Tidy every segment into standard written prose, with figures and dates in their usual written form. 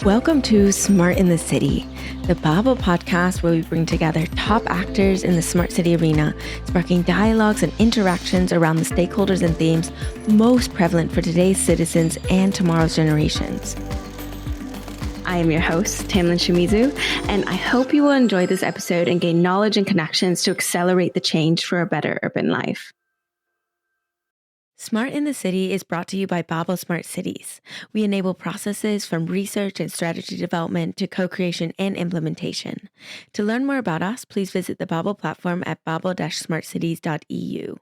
Welcome to Smart in the City, the Babel podcast where we bring together top actors in the smart city arena, sparking dialogues and interactions around the stakeholders and themes most prevalent for today's citizens and tomorrow's generations. I am your host, Tamlin Shimizu, and I hope you will enjoy this episode and gain knowledge and connections to accelerate the change for a better urban life. Smart in the City is brought to you by Babel Smart Cities. We enable processes from research and strategy development to co-creation and implementation. To learn more about us, please visit the Babel platform at babel-smartcities.eu.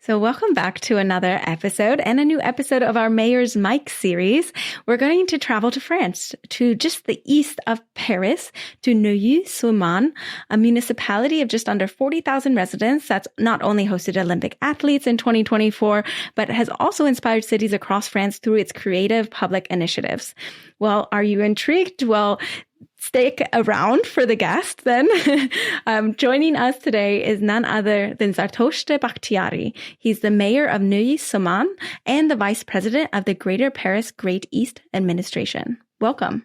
So welcome back to another episode and a new episode of our Mayor's Mic series. We're going to travel to France, to just the east of Paris, to Neuilly-sur-Marne, a municipality of just under 40,000 residents that's not only hosted Olympic athletes in 2024, but has also inspired cities across France through its creative public initiatives. Well, are you intrigued? Well, stick around for the guest then. Joining us today is none other than Zartoshte Bakhtiari. He's the mayor of Neuilly-sur-Marne and the vice president of the Greater Paris Great East Administration. Welcome.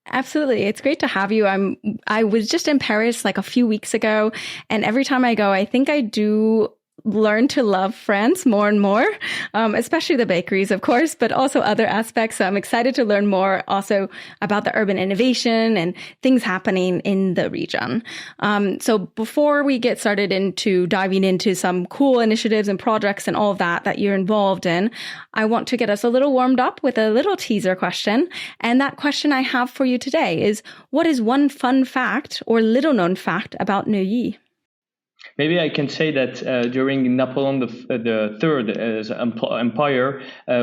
Absolutely. It's great to have you. I was just in Paris like a few weeks ago, and every time I go, I think I do learn to love France more and more, especially the bakeries, of course, but also other aspects. So I'm excited to learn more also about the urban innovation and things happening in the region. So before we get started into diving into some cool initiatives and projects and all of that you're involved in, I want to get us a little warmed up with a little teaser question. And that question I have for you today is, what is one fun fact or little known fact about Neuilly? Maybe I can say that during Napoleon the Third empire,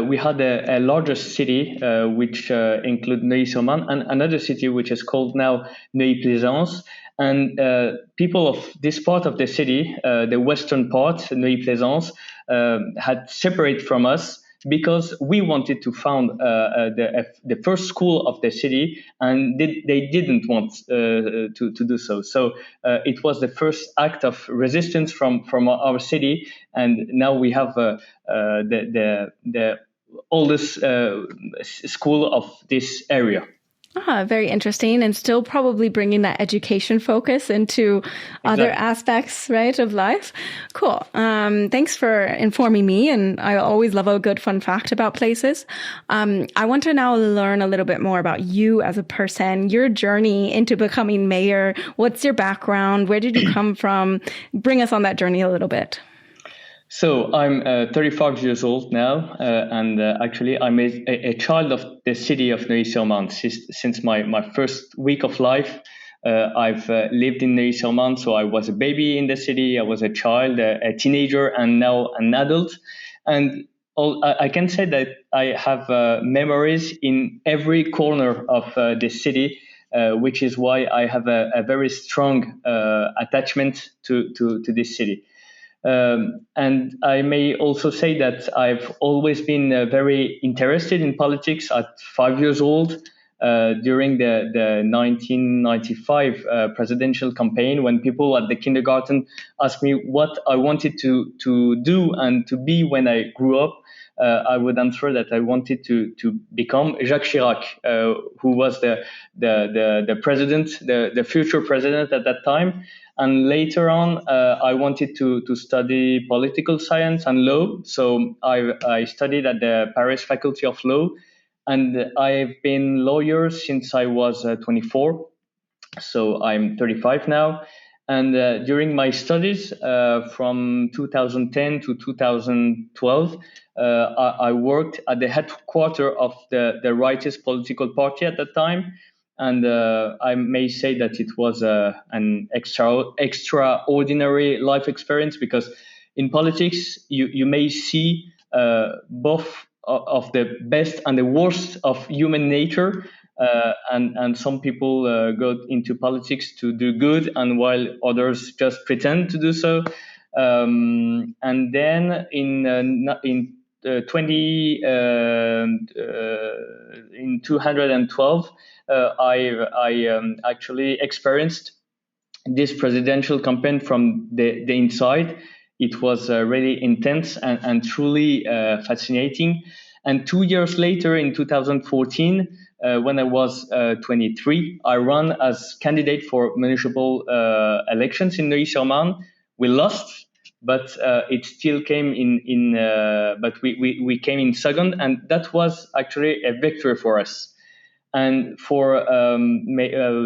we had a largest city which include Neuilly-sur-Marne, and another city which is called now Neuilly-Plaisance. And people of this part of the city, the western part, Neuilly-Plaisance, had separate from us, because we wanted to found the first school of the city, and they didn't want to do so. So it was the first act of resistance from our city, and now we have the oldest school of this area. Very interesting, and still probably bringing that education focus into other aspects, right, of life. Cool. Thanks for informing me, and I always love a good fun fact about places. I want to now learn a little bit more about you as a person, your journey into becoming mayor. What's your background? Where did you come from? Bring us on that journey a little bit. So I'm 35 years old now, and actually I'm a child of the city of Neuilly-sur-Marne. Since my first week of life, I've lived in Neuilly-sur-Marne, so I was a baby in the city, I was a child, a teenager, and now an adult. And I can say that I have memories in every corner of the city, which is why I have a very strong attachment to this city. And I may also say that I've always been very interested in politics at 5 years old, during the 1995 presidential campaign, when people at the kindergarten asked me what I wanted to do and to be when I grew up. I would answer that I wanted to become Jacques Chirac, who was the president, the future president at that time. And later on, I wanted to study political science and law. So I studied at the Paris Faculty of Law, and I've been lawyer since I was 24. So I'm 35 now. And during my studies from 2010 to 2012, I worked at the headquarters of the rightist political party at that time. And I may say that it was an extraordinary life experience, because in politics, you may see both of the best and the worst of human nature. And some people go into politics to do good, and while others just pretend to do so. And then in 212, I actually experienced this presidential campaign from the inside. It was really intense and truly fascinating. And 2 years later, in 2014, when I was 23, I ran as candidate for municipal elections in Neuilly-sur-Marne. We lost, but it still came but we came in second, and that was actually a victory for us. And for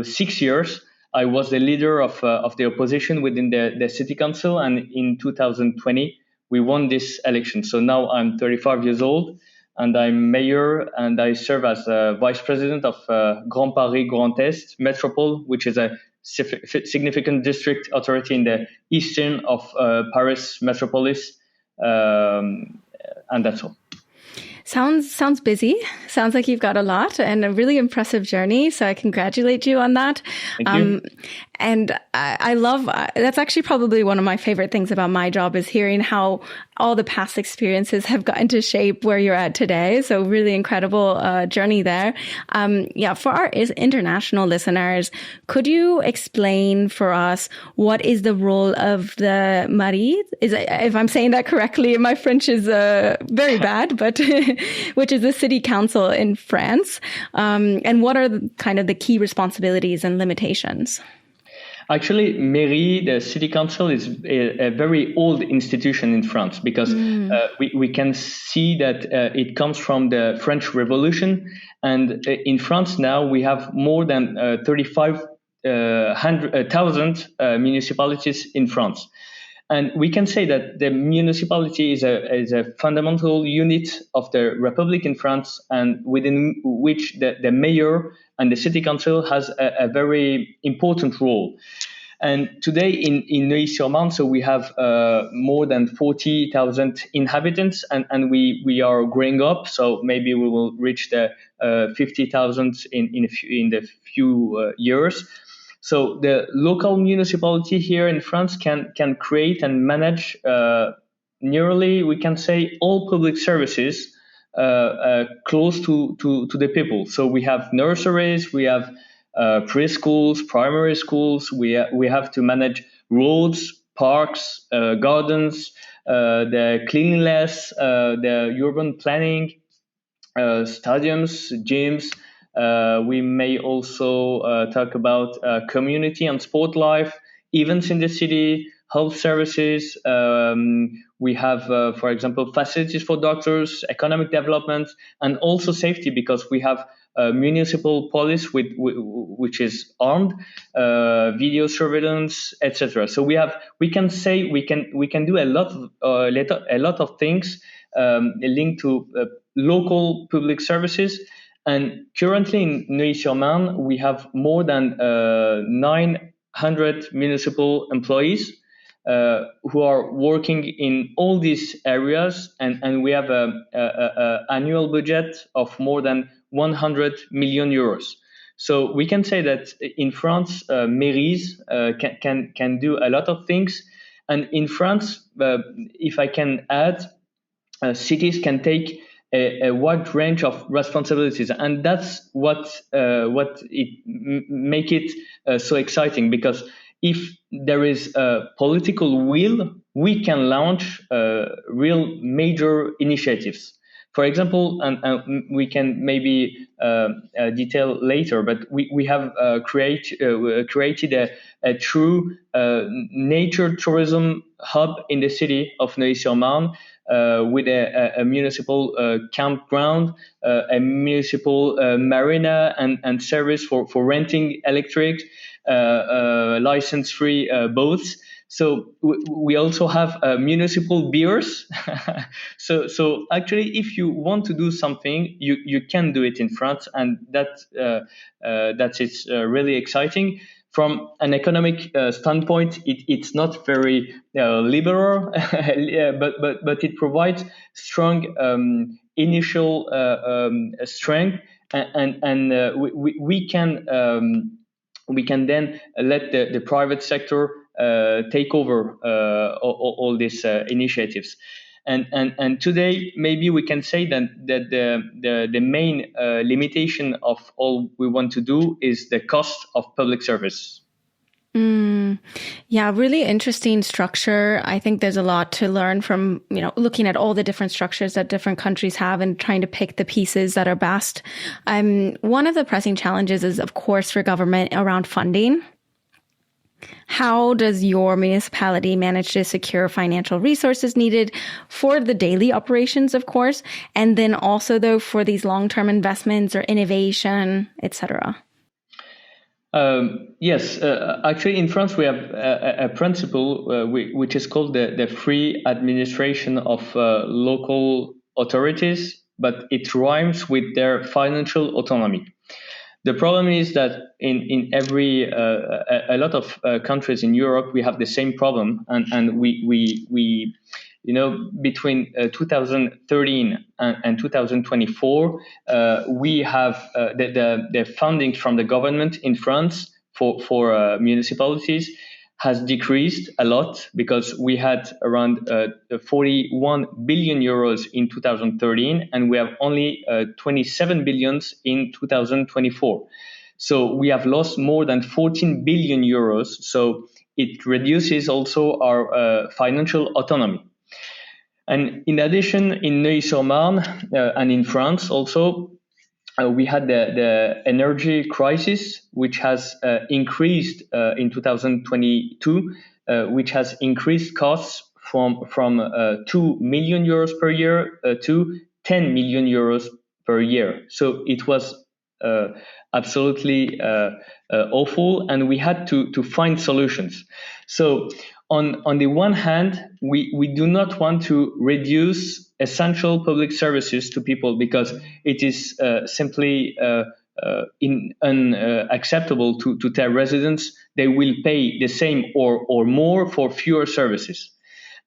6 years, I was the leader of the opposition within the city council. And in 2020, we won this election. So now I'm 35 years old, and I'm mayor, and I serve as vice president of Grand Paris Grand Est Metropole, which is a significant district authority in the eastern of Paris metropolis. And that's all. Sounds busy. Sounds like you've got a lot and a really impressive journey. So I congratulate you on that. Thank you. And I love, that's actually probably one of my favorite things about my job, is hearing how all the past experiences have gotten to shape where you're at today. So really incredible journey there. For our international listeners, could you explain for us what is the role of the mairie? If I'm saying that correctly, my French is very bad, but which is the city council in France. And what are kind of the key responsibilities and limitations? Actually, mairie, the city council, is a very old institution in France, because we can see that it comes from the French Revolution. And in France now, we have more than 35,000 municipalities in France. And we can say that the municipality is a fundamental unit of the Republic in France, and within which the mayor and the city council has a very important role. And today in Neuilly-sur-Marne, so we have more than 40,000 inhabitants, and we are growing up. So maybe we will reach the 50,000 in the few years. So the local municipality here in France can create and manage nearly, we can say, all public services close to the people. So we have nurseries, we have preschools, primary schools. We have to manage roads, parks, gardens, the cleanliness, the urban planning, stadiums, gyms. We may also talk about community and sport life, events in the city, health services. We have, for example, facilities for doctors, economic development, and also safety, because we have municipal police which is armed, video surveillance, etc. So we can do a lot of things linked to local public services. And currently in Neuilly-sur-Marne, we have more than 900 municipal employees who are working in all these areas, and we have a annual budget of more than 100 million euros. So we can say that in France, mairies can do a lot of things, and in France, if I can add, cities can take a wide range of responsibilities, and that's what make it so exciting, because if there is a political will, we can launch real major initiatives. For example, and we can maybe detail later, but we have created a true nature tourism hub in the city of Neuilly-sur-Marne, with a municipal campground, a municipal marina, and service for renting electric license-free boats. So we also have municipal beers. So actually, if you want to do something, you can do it in France, and that's really exciting. From an economic standpoint, it's not very liberal, but it provides strong initial strength, and we can then let the private sector take over all these initiatives. And today, maybe we can say that the main limitation of all we want to do is the cost of public service. Yeah, really interesting structure. I think there's a lot to learn from, looking at all the different structures that different countries have and trying to pick the pieces that are best. One of the pressing challenges is, of course, for government around funding. How does your municipality manage to secure financial resources needed for the daily operations, of course, and then also, though, for these long-term investments or innovation, etc.? Yes, actually, in France, we have a principle which is called the free administration of local authorities, but it rhymes with their financial autonomy. The problem is that in every a lot of countries in Europe, we have the same problem, and we between 2013 and 2024, we have the funding from the government in France for municipalities has decreased a lot, because we had around 41 billion euros in 2013, and we have only 27 billions in 2024. So we have lost more than 14 billion euros. So it reduces also our financial autonomy. And in addition, in Neuilly-sur-Marne and in France also, we had the energy crisis, which has increased in 2022, which has increased costs from 2 million euros per year to 10 million euros per year. So it was absolutely awful, and we had to find solutions. So on the one hand, we do not want to reduce essential public services to people, because it is simply unacceptable to tell residents they will pay the same or more for fewer services.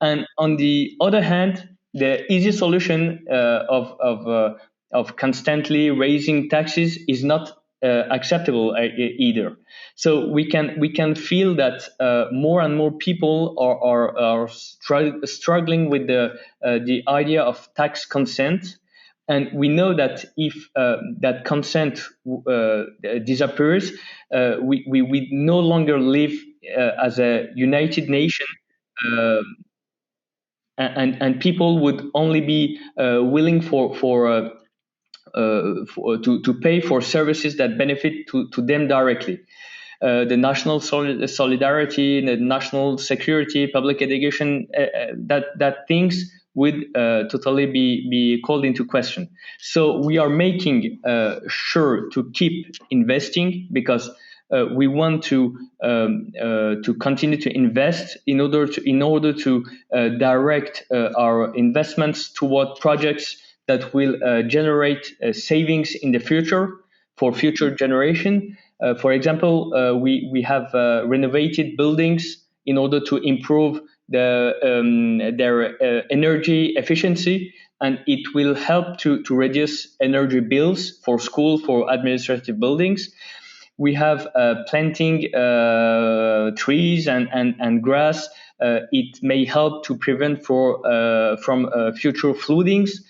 And on the other hand, the easy solution of constantly raising taxes is not acceptable either. So we can feel that more and more people are struggling with the idea of tax consent, and we know that if that consent disappears, we no longer live as a united nation. Uh, and people would only be willing to pay for services that benefit to them directly. The national solidarity, the national security, public education, that things would totally be called into question. So we are making sure to keep investing, because we want to continue to invest in order to direct our investments toward projects that will generate savings in the future for future generation. For example, we have renovated buildings in order to improve their energy efficiency, and it will help to reduce energy bills for school, for administrative buildings. We have planting trees and grass. It may help to prevent from future floodings.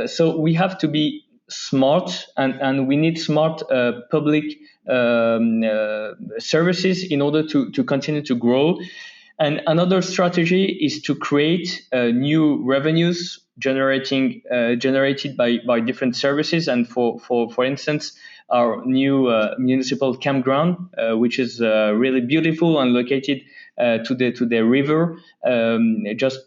So we have to be smart, and we need smart public services in order to continue to grow. And another strategy is to create new revenues generated by different services. And for instance, our new municipal campground, which is really beautiful and located to the river, just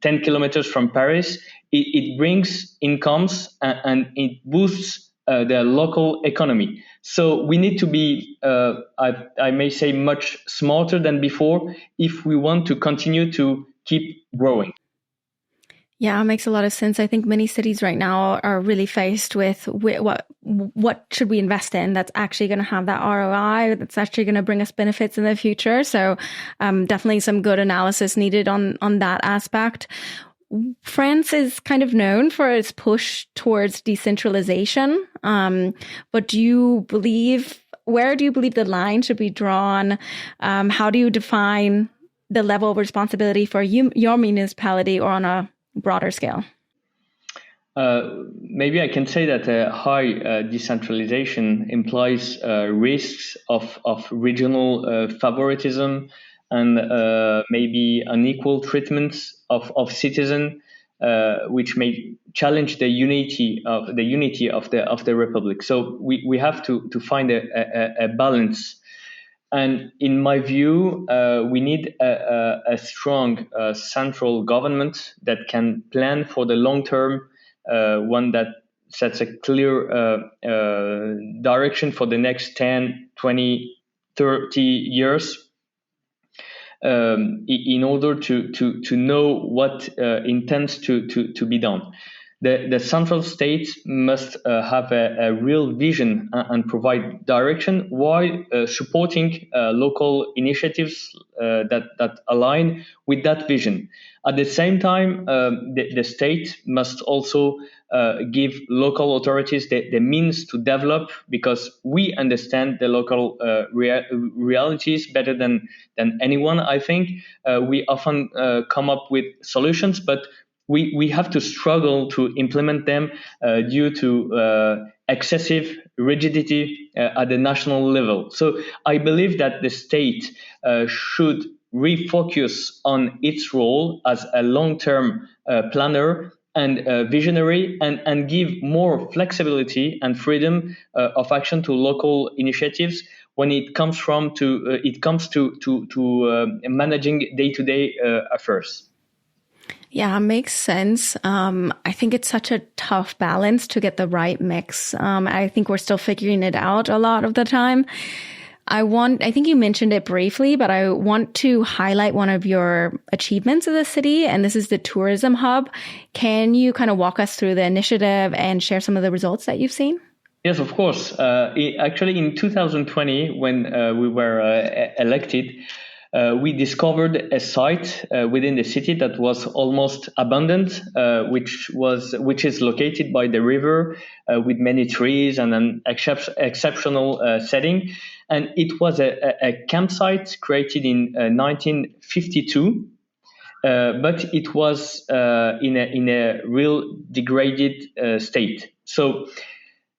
10 kilometers from Paris. It brings incomes, and it boosts the local economy. So we need to be, I may say, much smarter than before if we want to continue to keep growing. Yeah, it makes a lot of sense. I think many cities right now are really faced with what should we invest in that's actually going to have that ROI, that's actually going to bring us benefits in the future. So definitely some good analysis needed on that aspect. France is kind of known for its push towards decentralization. But where do you believe the line should be drawn? How do you define the level of responsibility for your municipality, or on a broader scale? Maybe I can say that high decentralization implies risks of regional favoritism and maybe unequal treatment of citizens, which may challenge the unity of the republic. So we have to find a balance. And in my view, we need a strong central government that can plan for the long term, one that sets a clear direction for the next 10, 20, 30 years, in order to know what intends to be done. The central state must have a real vision and provide direction while supporting local initiatives that align with that vision. At the same time, the state must also give local authorities the means to develop, because we understand the local realities better than anyone, I think. We often come up with solutions, but we have to struggle to implement them due to excessive rigidity at the national level. So I believe that the state should refocus on its role as a long-term planner and visionary, and give more flexibility and freedom of action to local initiatives when it comes to managing day-to-day affairs. Yeah, makes sense. I think it's such a tough balance to get the right mix. I think we're still figuring it out a lot of the time. I think you mentioned it briefly, but I want to highlight one of your achievements of the city, and this is the tourism hub. Can you kind of walk us through the initiative and share some of the results that you've seen? Yes, of course. Actually, in 2020, when we were elected, we discovered a site within the city that was almost abandoned, which is located by the river, with many trees and an exceptional setting. And it was a campsite created in 1952, but it was in a real degraded state. So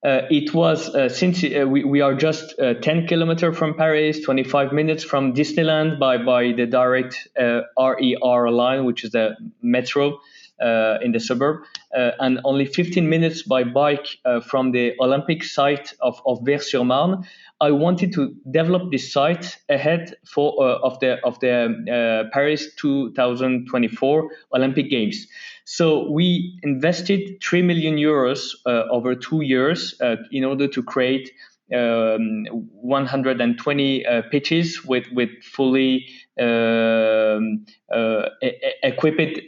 it was since we are just 10 kilometers from Paris, 25 minutes from Disneyland by the direct RER line, which is the metro in the suburb, and only 15 minutes by bike from the Olympic site of Vers-sur-Marne. I wanted to develop this site ahead of the Paris 2024 Olympic Games. So we invested 3 million euros over 2 years in order to create 120 pitches with fully equipped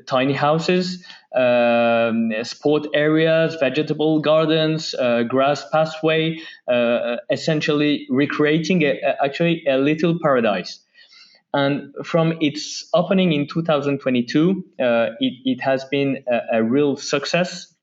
tiny houses, sport areas, vegetable gardens, grass pathway, essentially recreating actually a little paradise. And from its opening in 2022, it has been a real success.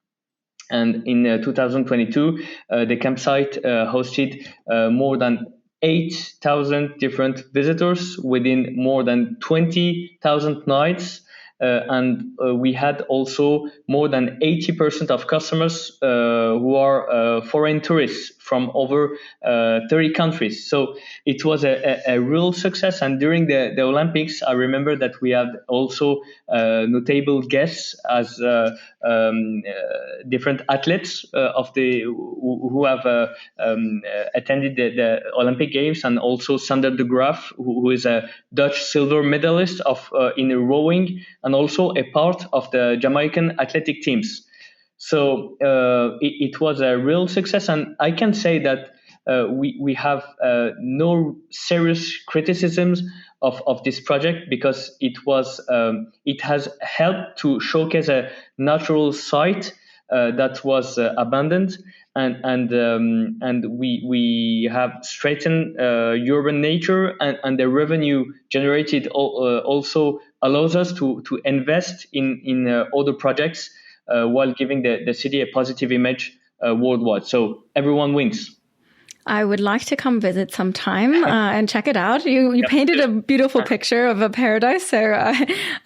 And in 2022, the campsite hosted more than 8,000 different visitors within more than 20,000 nights. And we had also more than 80% of customers who are foreign tourists from over 30 countries. So it was a real success. And during the Olympics, I remember that we had also notable guests as different athletes who have attended the Olympic Games, and also Sander de Graaf, who is a Dutch silver medalist in rowing, and also a part of the Jamaican athletic teams. So it was a real success, and I can say that we have no serious criticisms of this project, because it has helped to showcase a natural site that was abandoned, and we have straightened urban nature, and the revenue generated also allows us to invest in other projects while giving the city a positive image worldwide. So everyone wins. I would like to come visit sometime and check it out. You painted a beautiful picture of a paradise, so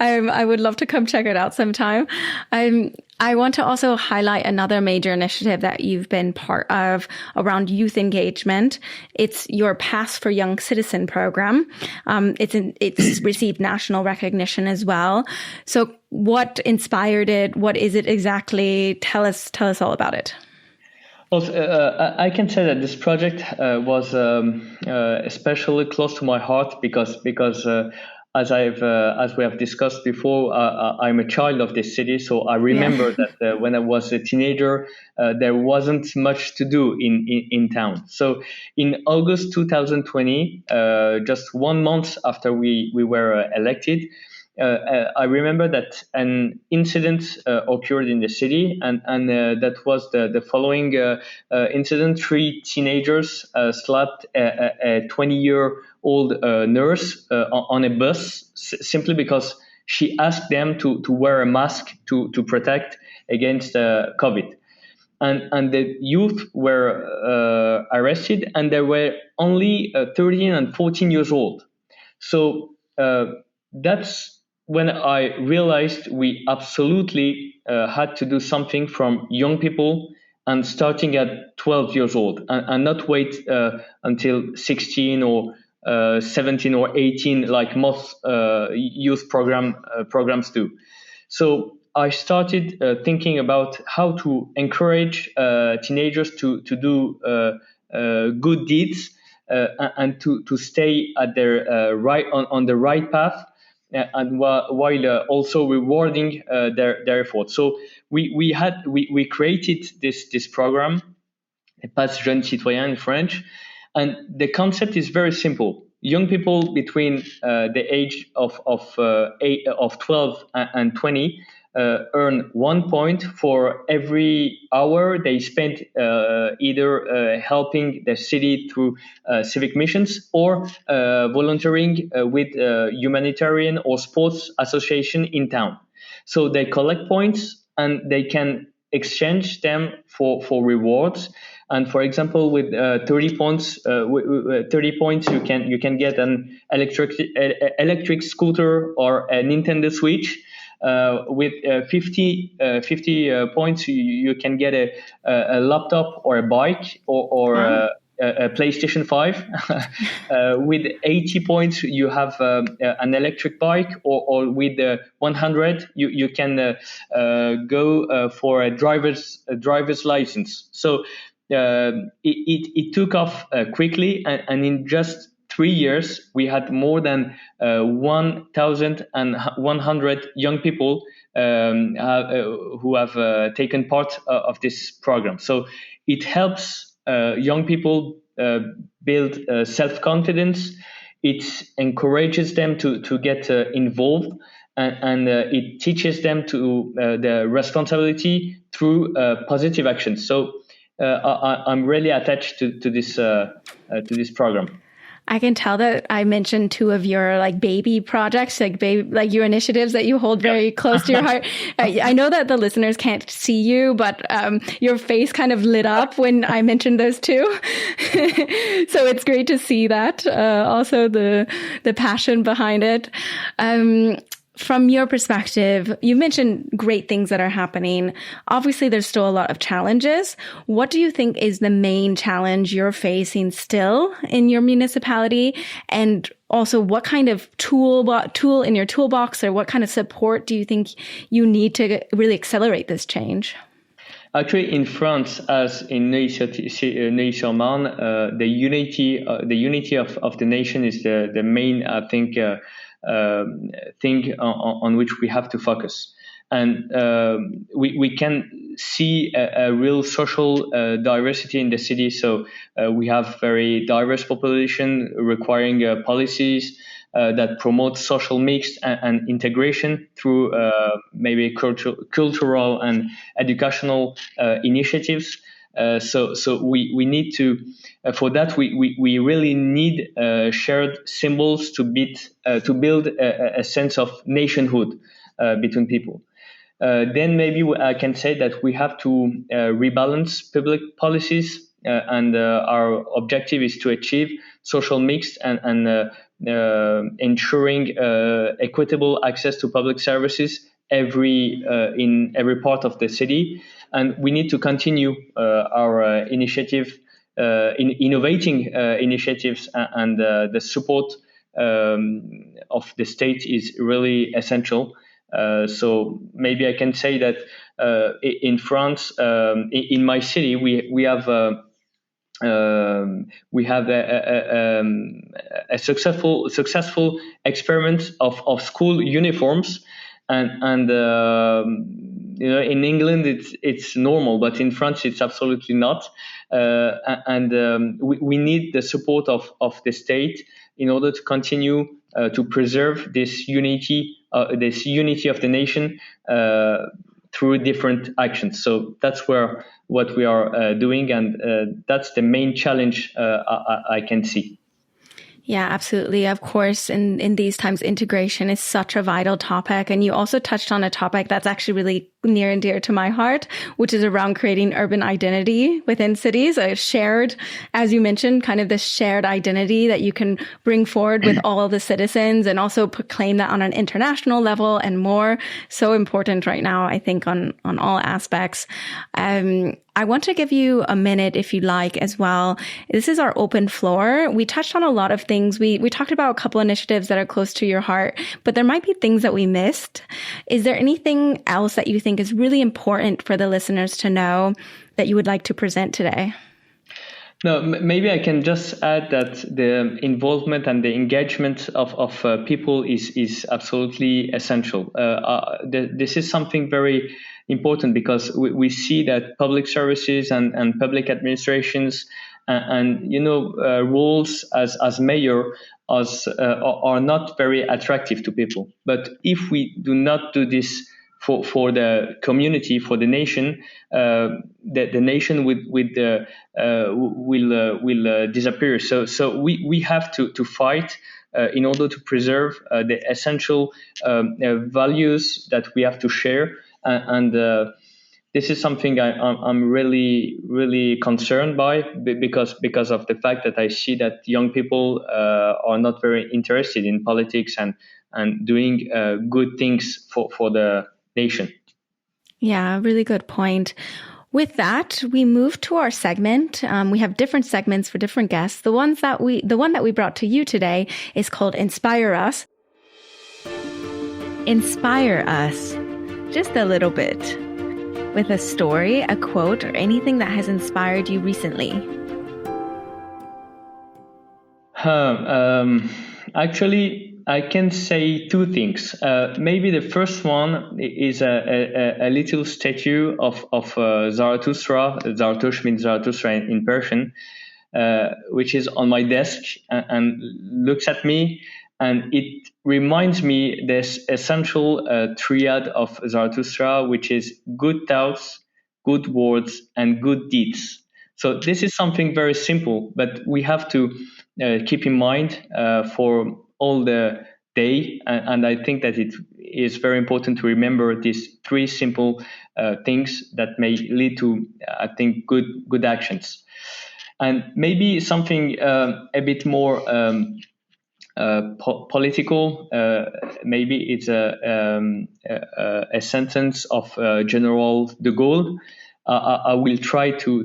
I would love to come check it out sometime. I want to also highlight another major initiative that you've been part of around youth engagement. It's your Pass for Young Citizen program. It's received national recognition as well. So what inspired it? What is it exactly? Tell us all about it. Also, I can say that this project was especially close to my heart because as we have discussed before, I'm a child of this city, so I remember that when I was a teenager, there wasn't much to do in town. So in August 2020, just 1 month after we were elected, I remember that an incident occurred in the city, and that was the following incident. 3 teenagers slapped a 20-year-old nurse on a bus simply because she asked them to wear a mask to protect against COVID. And the youth were arrested, and they were only 13 and 14 years old. So that's when I realized we absolutely had to do something from young people and starting at 12 years old, and not wait until 16 or 17 or 18 like most youth programs do. So I started thinking about how to encourage teenagers to do good deeds and to stay at their right on the right path, and while also rewarding their efforts. So we created this program, Pass Jeune Citoyen in French, and the concept is very simple. Young people between the age of 12 and 20 earn 1 point for every hour they spend either helping the city through civic missions or volunteering with humanitarian or sports association in town. So they collect points and they can exchange them for rewards. And for example, with 30 points, 30 points, you can get an electric scooter or a Nintendo Switch. With 50 points, you can get a laptop or a bike or Wow. a PlayStation 5. With 80 points, you have an electric bike, or with 100, you can go for a driver's license. So it took off quickly, and in just 3 years, we had more than 1,100 young people who have taken part of this program. So it helps young people build self-confidence. It encourages them to get involved, and it teaches them to the responsibility through positive actions. So I'm really attached to this program. I can tell that I mentioned 2 of your like baby projects, like your initiatives that you hold very close to your heart. I know that the listeners can't see you, but your face kind of lit up when I mentioned those 2. So it's great to see that. Also the passion behind it. From your perspective, you mentioned great things that are happening. Obviously, there's still a lot of challenges. What do you think is the main challenge you're facing still in your municipality? And also, what kind of tool in your toolbox, or what kind of support do you think you need to really accelerate this change? Actually, in France, as in Neuilly-sur-Marne, the unity of the nation is the main, I think, thing on which we have to focus. And we can see a real social diversity in the city. So we have very diverse population requiring policies that promote social mix and integration through maybe cultural and educational initiatives. So we need to, for that, we really need shared symbols to build a sense of nationhood between people. Then maybe I can say that we have to rebalance public policies, and our objective is to achieve social mix and ensuring equitable access to public services in every part of the city, and we need to continue our initiative in innovating initiatives, and the support of the state is really essential. So maybe I can say that in France, in my city, we have a successful experiment of school uniforms, and in England it's normal, but in France it's absolutely not. And we need the support of the state in order to continue to preserve this unity of the nation through different actions. So that's what we are doing, and that's the main challenge I can see. Yeah, absolutely. Of course, in these times, integration is such a vital topic. And you also touched on a topic that's actually really near and dear to my heart, which is around creating urban identity within cities, a shared, as you mentioned, kind of this shared identity that you can bring forward with all the citizens, and also proclaim that on an international level and more. So important right now, I think, on all aspects. I want to give you a minute, if you like, as well. This is our open floor. We touched on a lot of things. We talked about a couple initiatives that are close to your heart, but there might be things that we missed. Is there anything else that you think is really important for the listeners to know that you would like to present today? No, maybe I can just add that the involvement and the engagement of people is absolutely essential. This is something very important, because we see that public services and public administrations and roles as mayor are not very attractive to people. But if we do not do this for the community, for the nation, the nation will disappear. So we have to fight in order to preserve the essential values that we have to share, and this is something I'm really concerned by, because of the fact that I see that young people are not very interested in politics and doing good things for the nation. Yeah, really good point. With that, we move to our segment. We have different segments for different guests. The one that we brought to you today is called Inspire Us. Inspire us just a little bit with a story, a quote, or anything that has inspired you recently. Actually, I can say two things. Maybe the first one is a little statue of Zarathustra. Zaratosh means Zarathustra in Persian, which is on my desk and looks at me, and it reminds me this essential triad of Zarathustra, which is good thoughts, good words, and good deeds. So this is something very simple, but we have to keep in mind for all the day, and I think that it is very important to remember these three simple things that may lead to, I think, good actions. And maybe something a bit more political. Maybe it's a sentence of General de Gaulle. I will try to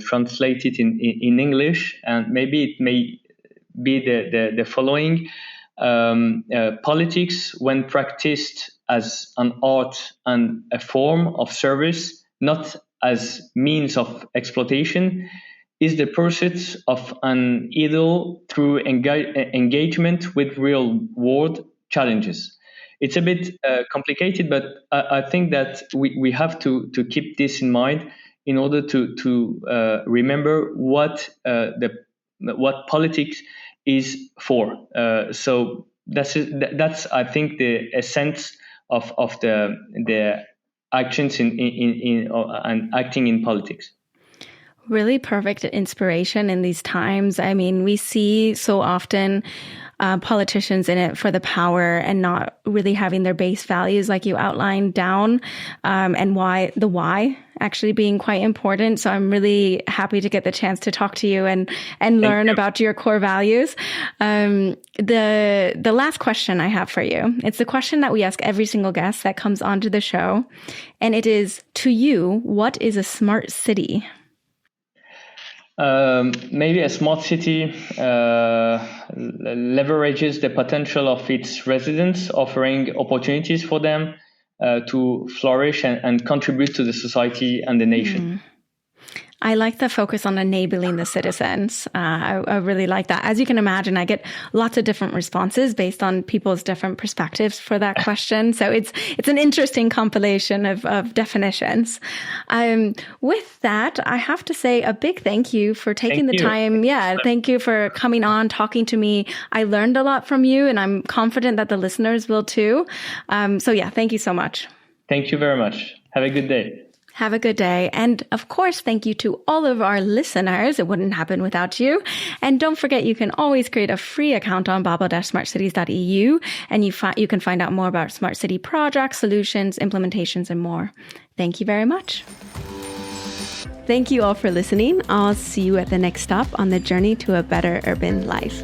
translate it in English, and maybe it may be the following. Politics, when practiced as an art and a form of service, not as means of exploitation, is the pursuit of an ideal through engagement with real world challenges. It's a bit complicated, but I think that we have to keep this in mind in order to remember what politics is for. So that's I think the essence of the actions in and acting in politics. Really perfect inspiration in these times. I mean, we see so often politicians in it for the power and not really having their base values like you outlined down, and why actually being quite important. So I'm really happy to get the chance to talk to you and learn about your core values. The last question I have for you, it's the question that we ask every single guest that comes onto the show. And it is, to you, what is a smart city? Maybe a smart city leverages the potential of its residents, offering opportunities for them to flourish and contribute to the society and the nation. I like the focus on enabling the citizens. I really like that. As you can imagine, I get lots of different responses based on people's different perspectives for that question. So it's an interesting compilation of definitions. With that, I have to say a big thank you for taking the time. Yeah, thank you for coming on, talking to me. I learned a lot from you, and I'm confident that the listeners will too. So yeah, thank you so much. Thank you very much. Have a good day. Have a good day. And of course, thank you to all of our listeners. It wouldn't happen without you. And don't forget, you can always create a free account on babel-smartcities.eu, and you can find out more about smart city projects, solutions, implementations, and more. Thank you very much. Thank you all for listening. I'll see you at the next stop on the journey to a better urban life.